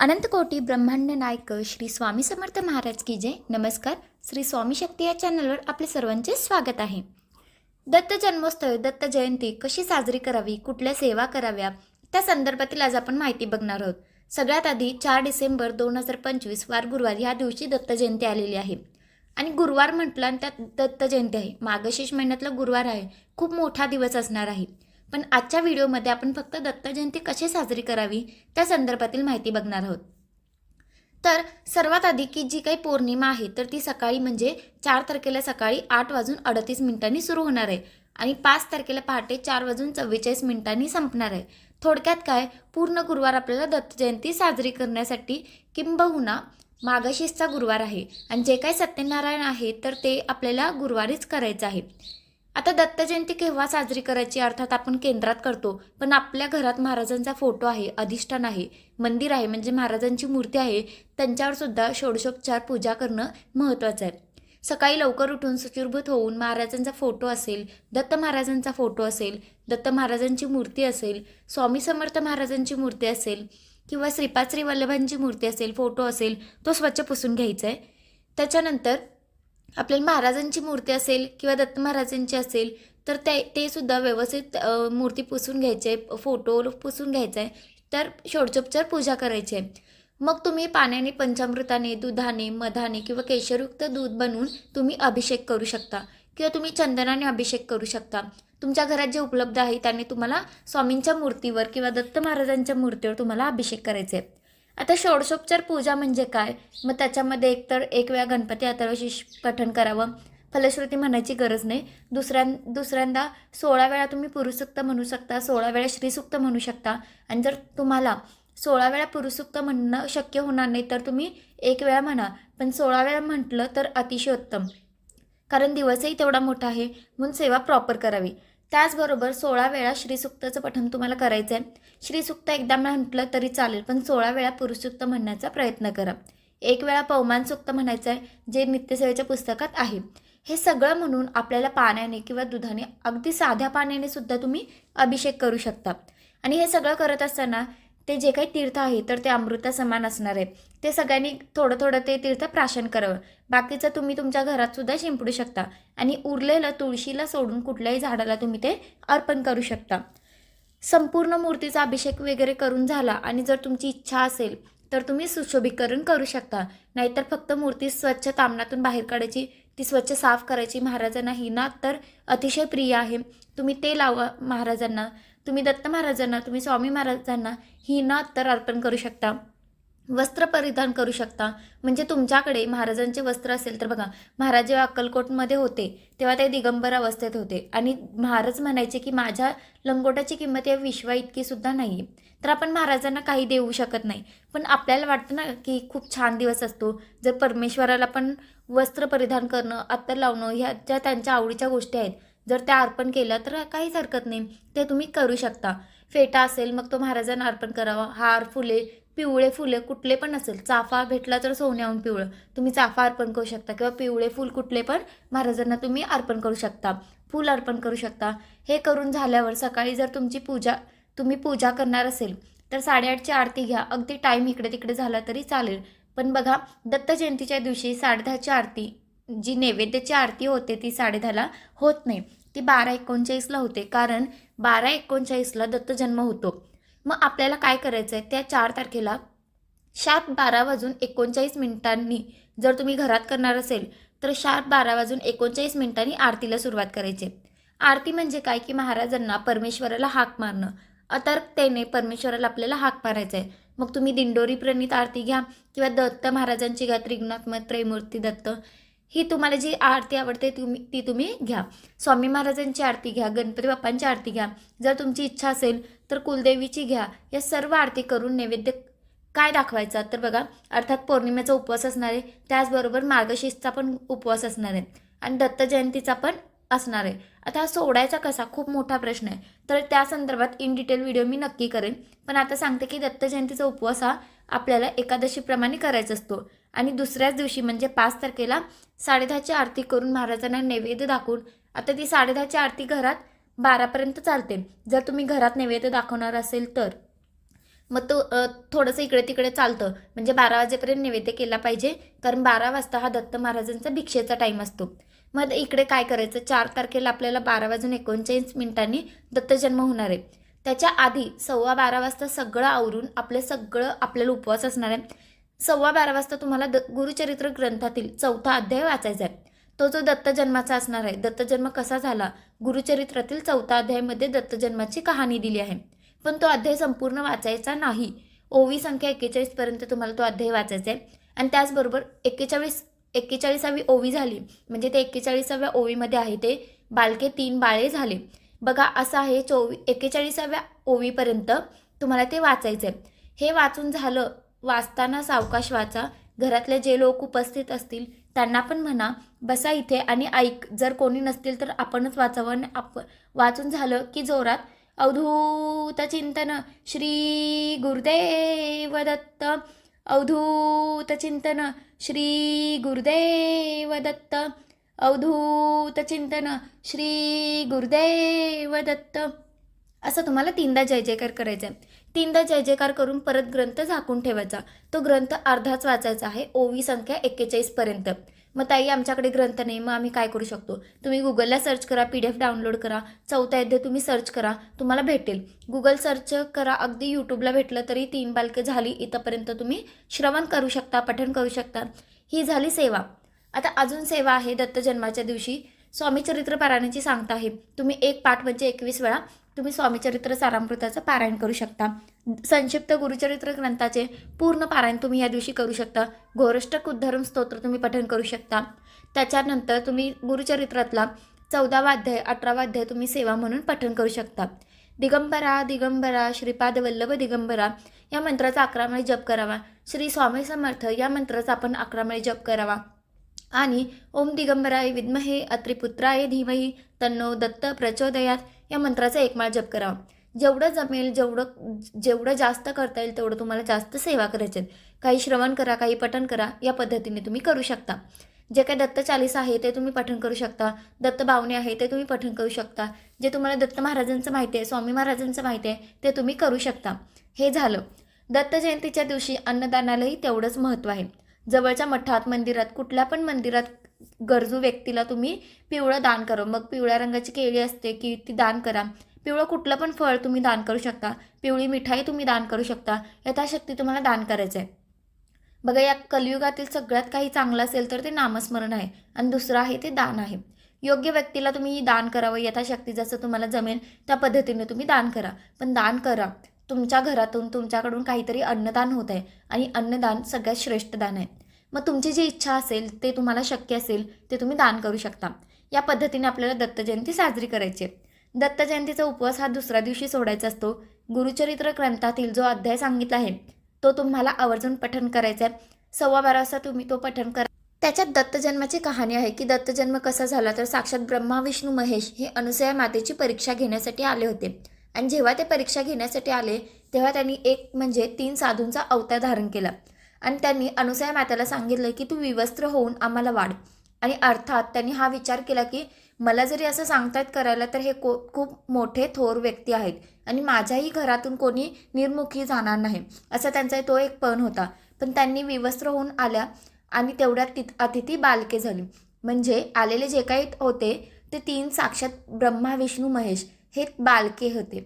अनंत कोटी ब्रह्मांड नायक श्री स्वामी समर्थ महाराज की जय. नमस्कार. श्री स्वामी शक्ती या चॅनलवर आपले सर्वांचे स्वागत आहे. दत्त जन्मोत्सव, दत्त जयंती कशी साजरी करावी, कुठल्या सेवा कराव्या, त्या संदर्भातील आज आपण माहिती बघणार आहोत. सगळ्यात आधी 4 डिसेंबर 2025 वार गुरुवार या दिवशी दत्त जयंती आलेली आहे. आणि गुरुवार म्हटलं आणि त्यात दत्त जयंती आहे, मार्गशीर्ष महिन्यातला गुरुवार आहे, खूप मोठा दिवस असणार आहे. पण आजच्या व्हिडिओमध्ये आपण फक्त दत्त जयंती कशी साजरी करावी त्या संदर्भातील माहिती बघणार आहोत. तर सर्वात आधी की जी काही पौर्णिमा आहे तर ती सकाळी म्हणजे 4 तारखेला सकाळी 8:38 सुरू होणार आहे आणि 5 तारखेला पहाटे 4:44 संपणार आहे. थोडक्यात काय, पूर्ण गुरुवार आपल्याला दत्त जयंती साजरी करण्यासाठी किंबहुना मार्गशीर्षचा गुरुवार आहे आणि जे काही सत्यनारायण आहे तर ते आपल्याला गुरुवारीच करायचं आहे. आता दत्त जयंती केव्हा साजरी करायची, अर्थात आपण केंद्रात करतो, पण आपल्या घरात महाराजांचा फोटो आहे, अधिष्ठान आहे, मंदिर आहे म्हणजे महाराजांची मूर्ती आहे, त्यांच्यावर सुद्धा षोडशोपचार पूजा करणं महत्त्वाचं आहे. सकाळी लवकर उठून शुचिर्भूत होऊन महाराजांचा फोटो असेल, दत्त महाराजांचा फोटो असेल, दत्त महाराजांची मूर्ती असेल, स्वामी समर्थ महाराजांची मूर्ती असेल किंवा श्रीपाद श्री वल्लभांची मूर्ती असेल, फोटो असेल, तो स्वच्छ पुसून घ्यायचा आहे. त्याच्यानंतर आपल्याला महाराजांची मूर्ती असेल किंवा दत्त महाराजांची असेल तर ते सुद्धा व्यवस्थित मूर्ती पुसून घ्यायचे, फोटो पुसून घ्यायचा आहे. तर षोडशोपचार पूजा करायची आहे. मग तुम्ही पाण्याने, पंचामृताने, दुधाने, मधाने किंवा केशरयुक्त दूध बनवून तुम्ही अभिषेक करू शकता किंवा तुम्ही चंदनाने अभिषेक करू शकता. तुमच्या घरात जे उपलब्ध आहे त्याने तुम्हाला स्वामींच्या मूर्तीवर किंवा दत्त महाराजांच्या मूर्तीवर तुम्हाला अभिषेक करायचे आहे. आता षोडशोपचार पूजा म्हणजे काय, मग त्याच्यामध्ये एकतर एक वेळा गणपती अथर्वशीर्ष पठण करावं, फलश्रुती म्हणायची गरज नाही. दुसऱ्यांदा 16 वेळा तुम्ही पुरुषसूक्त म्हणू शकता, 16 वेळा श्रीसूक्त म्हणू शकता. आणि जर तुम्हाला 16 वेळा पुरुषसूक्त म्हणणं शक्य होणार नाही तर तुम्ही 1 वेळा म्हणा, पण 16 वेळा म्हटलं तर अतिशय उत्तम, कारण दिवसही तेवढा मोठा आहे म्हणून सेवा प्रॉपर करावी. त्याचबरोबर 16 वेळा श्रीसूक्ताचं पठण तुम्हाला करायचं आहे. श्रीसूक्त एकदा म्हटलं तरी चालेल, पण 16 वेळा पुरुषसूक्त म्हणण्याचा प्रयत्न करा. 1 वेळा पवमान सूक्त म्हणायचं आहे, जे नित्यसेवेच्या पुस्तकात आहे. हे सगळं म्हणून आपल्याला पाण्याने किंवा दुधाने, अगदी साध्या पाण्याने सुद्धा तुम्ही अभिषेक करू शकता. आणि हे सगळं करत असताना ते जे काही तीर्थ आहे तर ते अमृता समान असणार आहे. ते सगळ्यांनी थोडं थोडं ते तीर्थ प्राशन करावं. बाकीचं तुम्ही तुमच्या घरात सुद्धा शिंपडू शकता आणि उरलेलं तुळशीला सोडून कुठल्याही झाडाला तुम्ही ते अर्पण करू शकता. संपूर्ण मूर्तीचा अभिषेक वगैरे करून झाला आणि जर तुमची इच्छा असेल तर तुम्ही सुशोभीकरण करू शकता. नाहीतर फक्त मूर्ती स्वच्छ तामणातून बाहेर काढायची, ती स्वच्छ साफ करायची. महाराजांना ही नाथ तर अतिशय प्रिय आहे, तुम्ही ते लावा महाराजांना. तुम्ही दत्त महाराजांना, तुम्ही स्वामी महाराजांना ही नाथ तर अर्पण करू शकता. वस्त्र परिधान करू शकता, म्हणजे तुमच्याकडे महाराजांचे वस्त्र असेल तर बघा, महाराज जेव्हा अक्कलकोटमध्ये होते तेव्हा ते दिगंबर अवस्थेत होते आणि महाराज म्हणायचे की माझ्या लंगोटाची किंमत या विश्वा इतकी सुद्धा नाही. तर आपण महाराजांना काही देऊ शकत नाही, पण आपल्याला वाटतं ना की खूप छान दिवस असतो जर परमेश्वराला पण वस्त्र परिधान करणं, अत्तर लावणं, ह्या ज्या त्यांच्या आवडीच्या गोष्टी आहेत जर त्या अर्पण केल्या तर काहीच हरकत नाही, ते तुम्ही करू शकता. फेटा असेल मग तो महाराजांना अर्पण करावा. हार, फुले, पिवळे फुले कुठले पण असेल, चाफा भेटला तर सोन्याहून पिवळं तुम्ही चाफा अर्पण करू शकता किंवा पिवळे फूल कुठले पण महाराजांना तुम्ही अर्पण करू शकता, फूल अर्पण करू शकता. हे करून झाल्यावर सकाळी जर तुम्ही पूजा करणार असेल तर 8:30ची आरती घ्या. अगदी टाईम इकडे तिकडे झाला तरी चालेल, पण बघा दत्त जयंतीच्या दिवशी 10:30ची आरती, जी नैवेद्याची आरती होते ती 10:30ला होत नाही, ती 12:39ला होते, कारण 12:39ला दत्त जन्म होतो. मग आपल्याला काय करायचं आहे, त्या 4 तारखेला 12:39 जर तुम्ही घरात करणार असेल तर 12:39 आरतीला सुरुवात करायची. आरती म्हणजे काय की महाराजांना, परमेश्वराला हाक मारणं, अतर्कतेने परमेश्वराला आपल्याला हाक मारायचं आहे. मग तुम्ही दिंडोरी प्रणित आरती घ्या किंवा दत्त महाराजांची घ्या, त्रिगुणात्मक त्रैमूर्ती दत्त, ही तुम्हाला जी आरती आवडते ती तुम्ही घ्या. स्वामी महाराजांची आरती घ्या, गणपती बाप्पांची आरती घ्या, जर तुमची इच्छा असेल तर कुलदेवीची घ्या. या सर्व आरती करून नैवेद्य काय दाखवायचा तर बघा, अर्थात पौर्णिमेचा उपवास असणार आहे, त्याचबरोबर मार्गशीर्षचा पण उपवास असणार आहे आणि दत्त जयंतीचा पण असणार आहे. आता हा सोडायचा कसा, खूप मोठा प्रश्न आहे, तर त्या संदर्भात इन डिटेल व्हिडिओ मी नक्की करेन. पण आता सांगते की दत्त जयंतीचा उपवास हा आपल्याला एकादशीप्रमाणे करायचा असतो आणि दुसऱ्याच दिवशी म्हणजे 5 तारखेला 10:30ची आरती करून महाराजांना नैवेद्य दाखवून, आता ती 10:30ची आरती घरात 12पर्यंत चालते जर तुम्ही घरात नैवेद्य दाखवणार असेल तर. मग तो थोडंसं इकडे तिकडे चालतं, म्हणजे 12 वाजेपर्यंत नैवेद्य केला पाहिजे, कारण 12 वाजता हा दत्त महाराजांचा भिक्षेचा टाईम असतो. मग इकडे काय करायचं, 4 तारखेला आपल्याला 12:39 दत्तजन्म होणार आहे. त्याच्या आधी 12:15 वाजता सगळं आवरून आपल्याला उपवास असणार आहे. 12:15 वाजता तुम्हाला गुरुचरित्र ग्रंथातील 4था अध्याय वाचायचा आहे. तो जो दत्तजन्माचा असणार आहे. दत्तजन्म कसा झाला, गुरुचरित्रातील 4था अध्यायामध्ये दत्तजन्माची कहाणी दिली आहे. पण तो अध्याय संपूर्ण वाचायचा नाही. ओवी संख्या 41 पर्यंत तुम्हाला तो अध्याय वाचायचा आहे. आणि त्याचबरोबर 41वी ओवी झाली, म्हणजे ते 41व्या ओवीमध्ये आहे ते बालके 3 बाळे झाले. बघा असं आहे, 41व्या ओवीपर्यंत तुम्हाला ते वाचायचं आहे. हे वाचून झालं, वाचताना सावकाश वाचा. घरातले जे लोक उपस्थित असतील त्यांना पण म्हणा बसा इथे आणि ऐक. जर कोणी नसतील तर आपणच वाचावं. आणि वाचून झालं की जोरात अवधूत चिंतन श्री गुरुदेव दत्त, अवधूत चिंतन श्री गुरुदेव दत्त, अवधूत चिंतन श्री गुरुदेव दत्त, असं तुम्हाला 3दा जय जयकार करायचा आहे. 3दा जय जयकार करून परत ग्रंथ झाकून ठेवायचा. तो ग्रंथ अर्धाच वाचायचा आहे, ओवी संख्या 41 पर्यंत. मग ताई आमच्याकडे ग्रंथ नाही, मग आम्ही काय करू शकतो? तुम्ही गुगलला सर्च करा, PDF डाउनलोड करा, 4था अध्याय तुम्ही सर्च करा, तुम्हाला भेटेल. गुगल सर्च करा, अगदी यूट्यूबला भेटलं तरी 3 बालके झाली इथंपर्यंत तुम्ही श्रवण करू शकता, पठण करू शकता. ही झाली सेवा. आता अजून सेवा आहे. दत्तजन्माच्या दिवशी स्वामीचरित्र पारायणाची सांगता आहे. तुम्ही एक पाठ म्हणजे 21 वेळा तुम्ही स्वामीचरित्र सारामृताचं पारायण करू शकता. संक्षिप्त गुरुचरित्र ग्रंथाचे पूर्ण पारायण तुम्ही या दिवशी करू शकता. घोरष्टक उद्धरण स्तोत्र तुम्ही पठण करू शकता. त्याच्यानंतर तुम्ही गुरुचरित्रातला 14वा अध्याय 18वा अध्याय तुम्ही सेवा म्हणून पठण करू शकता. दिगंबरा दिगंबरा श्रीपाद वल्लभ दिगंबरा या मंत्राचा 11 वेळा जप करावा. श्री स्वामी समर्थ या मंत्राचा आपण 11 वेळा जप करावा. आणि ओम दिगंबराय विद्महे अत्रिपुत्राय धीमहि तन्नो दत्त प्रचोदयात या मंत्राचा 1 वेळा जप करावा. जेवढं जमेल, जेवढं जास्त करता येईल तेवढं तुम्हाला जास्त सेवा करायची. काही श्रवण करा, काही पठण करा, या पद्धतीने तुम्ही करू शकता. जे काही दत्त चालीसा आहे ते तुम्ही पठण करू शकता. दत्त भावने आहे ते तुम्ही पठण करू शकता. जे तुम्हाला दत्त महाराजांचं माहिती आहे, स्वामी महाराजांचं माहिती आहे ते तुम्ही करू शकता. हे झालं. दत्त जयंतीच्या दिवशी अन्नदानालाही तेवढंच महत्त्व आहे. जवळच्या मठात, मंदिरात, कुठल्या पण मंदिरात गरजू व्यक्तीला तुम्ही पिवळं दान करा. मग पिवळ्या रंगाची केळी असते की ती दान करा. पिवळं कुठलं पण फळ तुम्ही दान करू शकता. पिवळी मिठाई तुम्ही दान करू शकता. यथाशक्ती तुम्हाला दान करायचं आहे. बघा, या कलियुगातील सगळ्यात काही चांगलं असेल तर ते नामस्मरण आहे आणि दुसरं आहे ते दान आहे. योग्य व्यक्तीला तुम्ही दान करावं. यथाशक्ती जसं तुम्हाला जमेल त्या पद्धतीने तुम्ही दान करा. पण दान करा तुमच्या घरातून, तुमच्याकडून काहीतरी अन्नदान होत आहे आणि अन्नदान सगळ्यात श्रेष्ठ दान आहे. मग तुमची जी इच्छा असेल, ते तुम्हाला शक्य असेल ते तुम्ही दान करू शकता. या पद्धतीने आपल्याला दत्तजयंती साजरी करायची आहे. दत्तजयंतीचा उपवास हा दुसऱ्या दिवशी सोडायचा असतो. गुरुचरित्र ग्रंथातील जो अध्याय सांगितला आहे तो तुम्हाला आवर्जून पठण करायचा आहे. 12:15 वाजता तुम्ही तो पठण करा. त्याच्यात दत्तजन्माची कहाणी आहे की दत्तजन्म कसा झाला, तर साक्षात ब्रह्मा विष्णू महेश हे अनुसया मातेची परीक्षा घेण्यासाठी आले होते. आणि जेव्हा ते परीक्षा घेण्यासाठी आले तेव्हा त्यांनी एक म्हणजे 3 साधूंचा अवतार धारण केला. आणि त्यांनी अनुसया मातेला सांगितलं की तू विवस्त्र होऊन आम्हाला वाढ. आणि अर्थात त्यांनी हा विचार केला की मला जरी असं सांगतायत करायला तर हे खूप मोठे थोर व्यक्ती आहेत आणि माझ्याही घरातून कोणी निर्मुखी जाणार नाही, असा त्यांचा तो एक पण होता. पण त्यांनी विवस्त्र होऊन आल्या आणि तेवढ्यात अतिथी बालके झाली. म्हणजे आलेले जे काही होते ते 3 साक्षात ब्रह्मा विष्णू महेश हे बालके होते.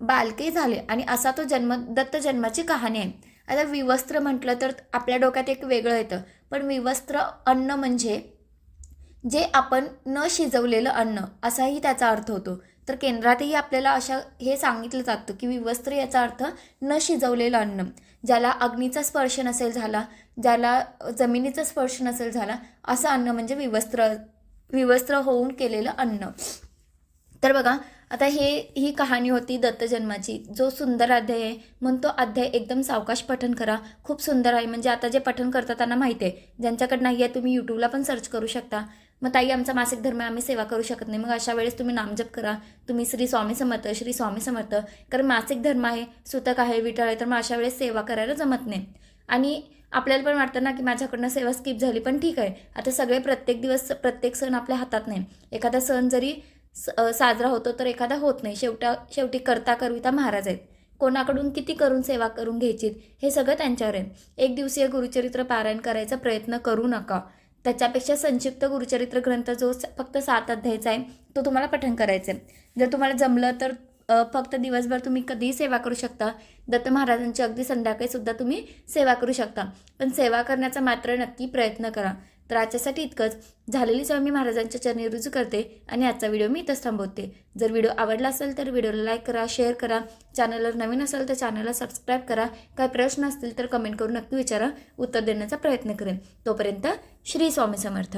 बालके झाले आणि असा तो दत्तजन्माची कहाणी आहे. आता विवस्त्र म्हटलं तर आपल्या डोक्यात एक वेगळं येतं, पण विवस्त्र अन्न म्हणजे जे आपण न शिजवलेलं अन्न असाही त्याचा अर्थ होतो. तर केंद्रातही आपल्याला हे सांगितलं जातं की विवस्त्र याचा अर्थ न शिजवलेलं अन्न, ज्याला अग्नीचा स्पर्श नसेल झाला, ज्याला जमिनीचा स्पर्श नसेल झाला, असं अन्न म्हणजे विवस्त्र होऊन केलेलं अन्न. तर बघा, आता ही कहाणी होती दत्तजन्माची. जो सुंदर अध्याय आहे म्हणून तो अध्याय एकदम सावकाश पठण करा. खूप सुंदर आहे. म्हणजे आता जे पठण करतात त्यांना माहिती आहे. ज्यांच्याकडे नाही आहे तुम्ही यूट्यूबला पण सर्च करू शकता. मग ताई आमचा मासिक धर्म आम्ही सेवा करू शकत नाही, मग अशा वेळेस तुम्ही नामजप करा. तुम्ही श्री स्वामी समर्थ, श्री स्वामी समर्थ. कारण मासिक धर्म आहे, सुतक आहे, विठळ आहे, तर मग अशा वेळेस सेवा करायला जमत नाही. आणि आपल्याला पण वाटतं ना की माझ्याकडनं सेवा स्किप झाली, पण ठीक आहे. आता सगळे प्रत्येक दिवस प्रत्येक सण आपल्या हातात नाही. एखादा सण जरी साजरा होतो तर एखादा होत नाही. शेवटी करता करविता महाराज आहेत. कोणाकडून किती करून सेवा करून घ्यायची हे सगळं त्यांच्यावर आहे. एक दिवसीय गुरुचरित्र पारायण करायचा प्रयत्न करू नका. त्याच्यापेक्षा संक्षिप्त गुरुचरित्र ग्रंथ जो फक्त 7 अध्यायचा आहे तो तुम्हाला पठण करायचा आहे. जर तुम्हाला जमलं तर फक्त दिवसभर तुम्ही कधीही सेवा करू शकता. दत्त महाराजांची अगदी संध्याकाळीसुद्धा तुम्ही सेवा करू शकता. पण सेवा करण्याचा मात्र नक्की प्रयत्न करा. तर आजच्यासाठी इतकंच. झालेली सेवा मी महाराजांच्या चरणी रुजू करते आणि आजचा व्हिडिओ मी इथंच थांबवते. जर व्हिडिओ आवडला असेल तर व्हिडिओला लाईक करा, शेअर करा. चॅनलवर नवीन असेल तर चॅनलला सबस्क्राईब करा. काही प्रश्न असतील तर कमेंट करून नक्की विचारा, उत्तर देण्याचा प्रयत्न करेन. तोपर्यंत श्री स्वामी समर्थ.